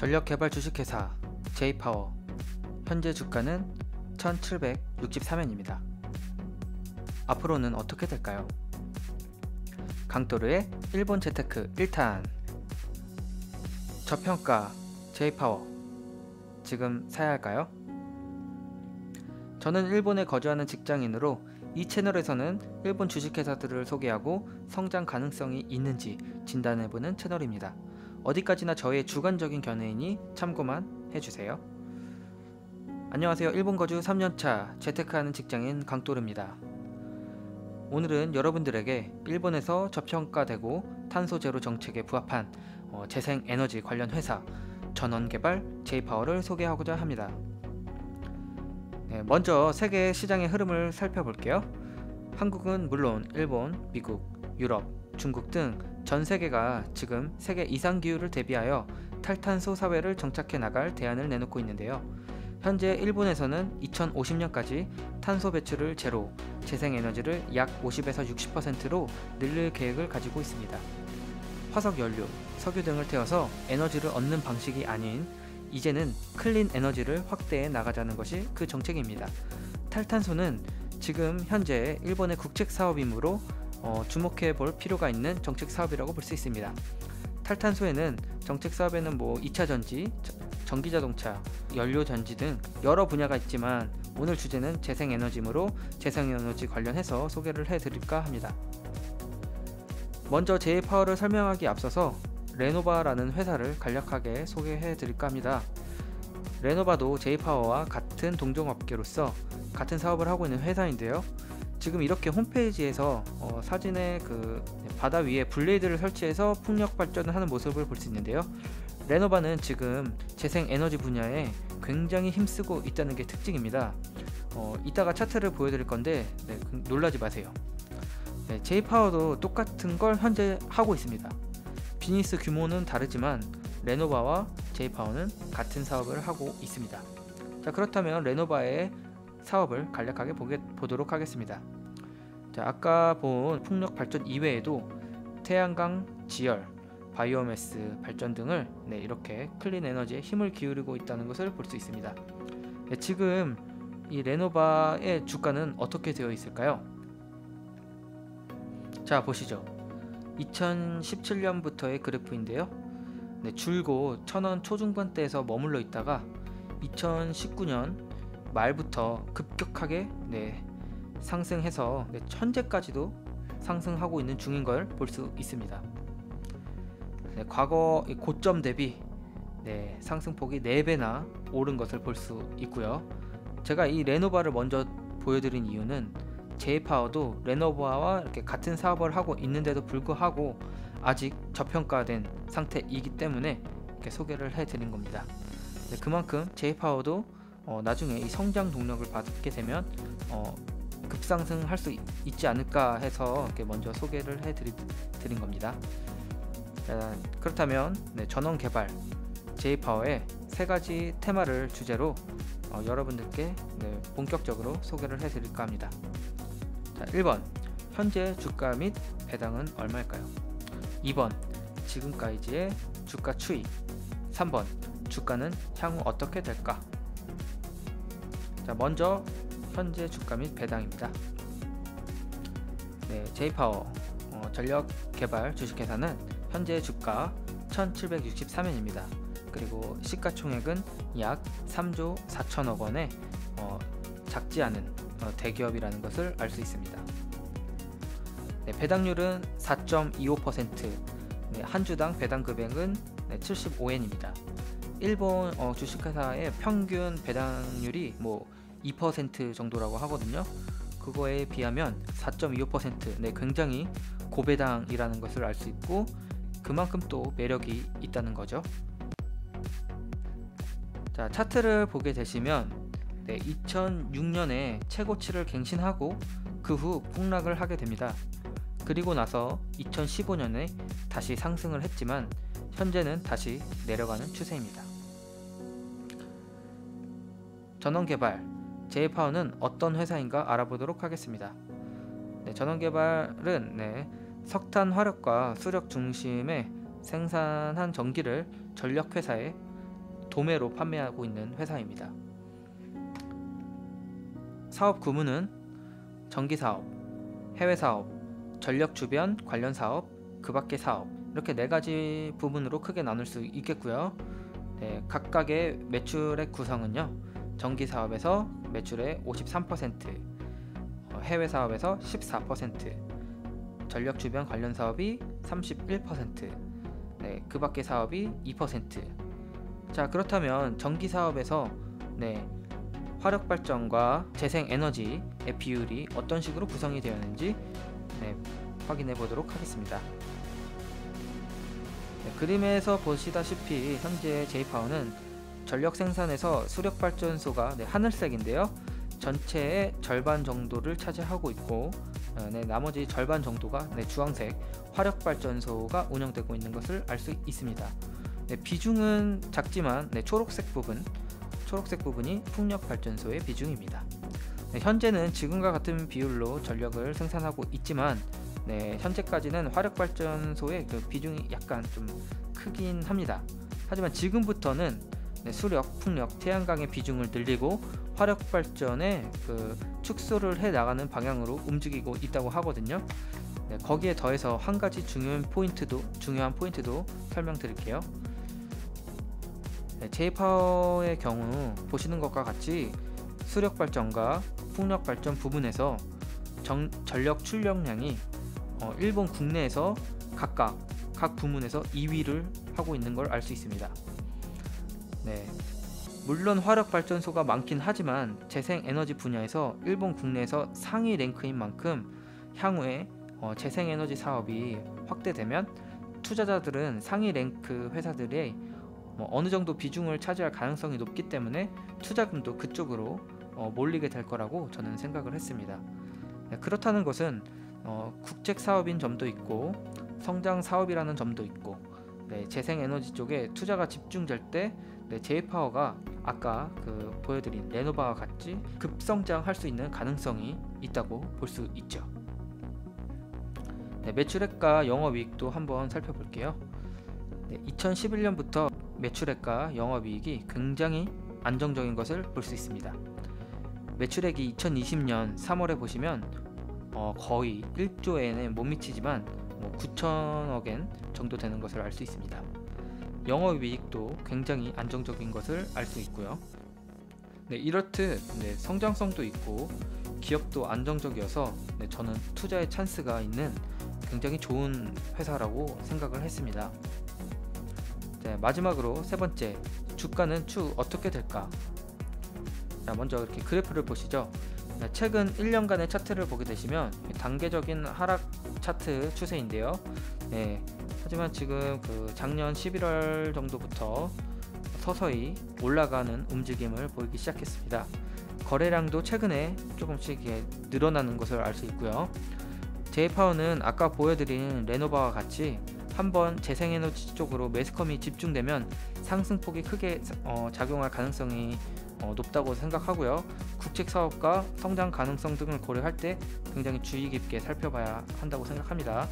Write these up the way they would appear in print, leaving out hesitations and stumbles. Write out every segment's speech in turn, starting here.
전력개발 주식회사 J-파워, 현재 주가는 1763엔입니다. 앞으로는 어떻게 될까요? 강도르의 일본 재테크 1탄. 저평가 J-파워, 지금 사야 할까요? 저는 일본에 거주하는 직장인으로 이 채널에서는 일본 주식회사들을 소개하고 성장 가능성이 있는지 진단해보는 채널입니다. 어디까지나 저의 주관적인 견해이니 참고만 해주세요. 안녕하세요. 일본 거주 3년차 재테크하는 직장인 강도르입니다. 오늘은 여러분들에게 일본에서 저평가되고 탄소 제로 정책에 부합한 재생에너지 관련 회사 전원개발 J-파워를 소개하고자 합니다. 먼저 세계 시장의 흐름을 살펴볼게요. 한국은 물론 일본, 미국, 유럽, 중국 등 전 세계가 지금 세계 이상기후를 대비하여 탈탄소 사회를 정착해 나갈 대안을 내놓고 있는데요. 현재 일본에서는 2050년까지 탄소 배출을 제로, 재생에너지를 약 50에서 60%로 늘릴 계획을 가지고 있습니다. 화석연료, 석유 등을 태워서 에너지를 얻는 방식이 아닌 이제는 클린 에너지를 확대해 나가자는 것이 그 정책입니다. 탈탄소는 지금 현재 일본의 국책 사업이므로 주목해 볼 필요가 있는 정책 사업이라고 볼 수 있습니다. 탈탄소에는 정책 사업에는 2차 전지, 전기자동차, 연료전지 등 여러 분야가 있지만 오늘 주제는 재생에너지이므로 재생에너지 관련해서 소개를 해드릴까 합니다. 먼저 J-파워를 설명하기 앞서서 레노바라는 회사를 간략하게 소개해드릴까 합니다. 레노바도 J-파워와 같은 동종업계로서 같은 사업을 하고 있는 회사인데요. 지금 이렇게 홈페이지에서 사진에 바다 위에 블레이드를 설치해서 풍력 발전을 하는 모습을 볼 수 있는데요. 레노바는 지금 재생에너지 분야에 굉장히 힘쓰고 있다는 게 특징입니다. 이따가 차트를 보여드릴 건데 놀라지 마세요. J-파워도 똑같은 걸 현재 하고 있습니다. 비즈니스 규모는 다르지만 레노바와 J-파워는 같은 사업을 하고 있습니다. 자, 그렇다면 레노바의 사업을 간략하게 보도록 하겠습니다. 자, 아까 본 풍력 발전 이외에도 태양광, 지열, 바이오매스 발전 등을 이렇게 클린 에너지에 힘을 기울이고 있다는 것을 볼 수 있습니다. 지금 이 레노바의 주가는 어떻게 되어 있을까요? 자, 보시죠. 2017년부터의 그래프인데요. 줄곧 1000원 초중반대에서 머물러 있다가 2019년 말부터 급격하게 상승해서 현재까지도 상승하고 있는 중인 걸 볼 수 있습니다. 과거 고점 대비 상승폭이 4배나 오른 것을 볼 수 있고요. 제가 이 레노바를 먼저 보여드린 이유는 J-파워도 레노바와 이렇게 같은 사업을 하고 있는데도 불구하고 아직 저평가된 상태이기 때문에 이렇게 소개를 해드린 겁니다. 그만큼 J-파워도 나중에 이 성장 동력을 받게 되면 급상승할 수 있지 않을까 해서 이렇게 먼저 소개를 해드린 겁니다. 그렇다면 전원개발 J-파워의 3가지 테마를 주제로 여러분들께 본격적으로 소개를 해드릴까 합니다. 자, 1번 현재 주가 및 배당은 얼마일까요? 2번 지금까지의 주가 추이. 3번 주가는 향후 어떻게 될까? 자, 먼저 현재 주가 및 배당입니다. J-파워 전력개발 주식회사는 현재 주가 1763엔입니다. 그리고 시가총액은 약 3조 4천억 원의 작지 않은 대기업이라는 것을 알 수 있습니다. 배당률은 4.25%, 한 주당 배당 금액은 75엔입니다. 일본 주식회사의 평균 배당률이 2% 정도라고 하거든요. 그거에 비하면 4.25%, 굉장히 고배당이라는 것을 알 수 있고 그만큼 또 매력이 있다는 거죠. 자, 차트를 보게 되시면 2006년에 최고치를 갱신하고 그 후 폭락을 하게 됩니다. 그리고 나서 2015년에 다시 상승을 했지만 현재는 다시 내려가는 추세입니다. 전원개발 J-파워는 어떤 회사인가 알아보도록 하겠습니다. 전원개발은 석탄 화력과 수력 중심의 생산한 전기를 전력회사에 도매로 판매하고 있는 회사입니다. 사업 구문은 전기사업, 해외사업, 전력 주변 관련 사업, 그 밖의 사업, 이렇게 4가지 부분으로 크게 나눌 수 있겠고요. 네, 각각의 매출액 구성은요, 전기사업에서 매출의 53%, 해외사업에서 14%, 전력 주변 관련 사업이 31%, 네, 그 밖의 사업이 2%. 자, 그렇다면 전기사업에서 화력발전과 재생에너지의 비율이 어떤 식으로 구성이 되어 있는지 확인해 보도록 하겠습니다. 그림에서 보시다시피 현재 J-파워는 전력 생산에서 수력발전소가 하늘색인데요, 전체의 절반 정도를 차지하고 있고, 나머지 절반 정도가 주황색 화력발전소가 운영되고 있는 것을 알 수 있습니다. 비중은 작지만 초록색 부분이 풍력발전소의 비중입니다. 현재는 지금과 같은 비율로 전력을 생산하고 있지만, 현재까지는 화력발전소의 그 비중이 약간 좀 크긴 합니다. 하지만 지금부터는 수력, 풍력, 태양광의 비중을 늘리고 화력발전의 그 축소를 해 나가는 방향으로 움직이고 있다고 하거든요. 거기에 더해서 한 가지 중요한 포인트도 설명드릴게요. J-파워의 경우 보시는 것과 같이 수력발전과 풍력발전 부분에서 전력 출력량이 일본 국내에서 각 부문에서 2위를 하고 있는 걸 알 수 있습니다. 물론 화력발전소가 많긴 하지만 재생에너지 분야에서 일본 국내에서 상위 랭크인 만큼 향후에 재생에너지 사업이 확대되면 투자자들은 상위 랭크 회사들의 어느 정도 비중을 차지할 가능성이 높기 때문에 투자금도 그쪽으로 몰리게 될 거라고 저는 생각을 했습니다. 그렇다는 것은 국책 사업인 점도 있고 성장 사업이라는 점도 있고, 재생에너지 쪽에 투자가 집중될 때 J-파워가 아까 보여드린 레노바와 같이 급성장할 수 있는 가능성이 있다고 볼 수 있죠. 매출액과 영업이익도 한번 살펴볼게요. 2011년부터 매출액과 영업이익이 굉장히 안정적인 것을 볼 수 있습니다. 매출액이 2020년 3월에 보시면 거의 1조엔에 못 미치지만 9천억엔 정도 되는 것을 알 수 있습니다. 영업이익도 굉장히 안정적인 것을 알 수 있고요. 이렇듯 성장성도 있고 기업도 안정적이어서 저는 투자의 찬스가 있는 굉장히 좋은 회사라고 생각을 했습니다. 마지막으로 세 번째, 주가는 추후 어떻게 될까? 자, 먼저 이렇게 그래프를 보시죠. 최근 1년간의 차트를 보게 되시면 단계적인 하락 차트 추세인데요. 하지만 지금 작년 11월 정도부터 서서히 올라가는 움직임을 보이기 시작했습니다. 거래량도 최근에 조금씩 늘어나는 것을 알 수 있고요. J-파워는 아까 보여드린 레노바와 같이 한번 재생에너지 쪽으로 매스컴이 집중되면 상승폭이 크게 작용할 가능성이 높다고 생각하고요. 국책 사업과 성장 가능성 등을 고려할 때 굉장히 주의 깊게 살펴봐야 한다고 생각합니다.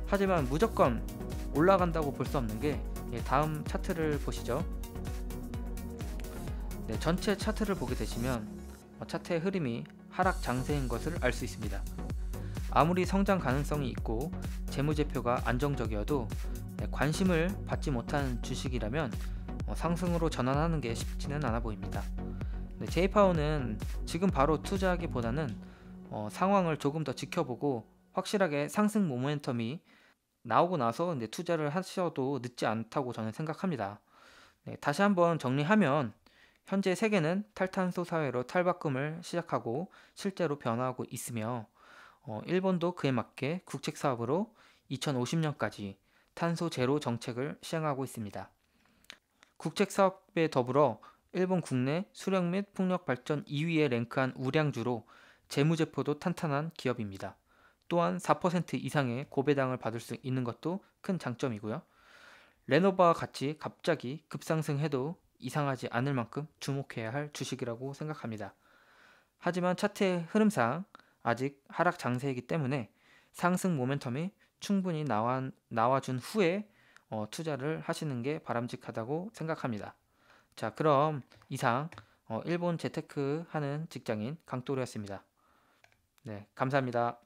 하지만 무조건 올라간다고 볼 수 없는 게 다음 차트를 보시죠. 전체 차트를 보게 되시면 차트의 흐름이 하락 장세인 것을 알 수 있습니다. 아무리 성장 가능성이 있고 재무제표가 안정적이어도 관심을 받지 못한 주식이라면 상승으로 전환하는 게 쉽지는 않아 보입니다. J-파워는 지금 바로 투자하기보다는 상황을 조금 더 지켜보고 확실하게 상승 모멘텀이 나오고 나서 투자를 하셔도 늦지 않다고 저는 생각합니다. 다시 한번 정리하면 현재 세계는 탈탄소 사회로 탈바꿈을 시작하고 실제로 변화하고 있으며, 일본도 그에 맞게 국책 사업으로 2050년까지 탄소 제로 정책을 시행하고 있습니다. 국책 사업에 더불어 일본 국내 수력 및 풍력 발전 2위에 랭크한 우량주로 재무제표도 탄탄한 기업입니다. 또한 4% 이상의 고배당을 받을 수 있는 것도 큰 장점이고요. 레노바와 같이 갑자기 급상승해도 이상하지 않을 만큼 주목해야 할 주식이라고 생각합니다. 하지만 차트의 흐름상 아직 하락 장세이기 때문에 상승 모멘텀이 충분히 나와준 후에 투자를 하시는 게 바람직하다고 생각합니다. 자, 그럼 이상 일본 재테크 하는 직장인 강도루였습니다. 네, 감사합니다.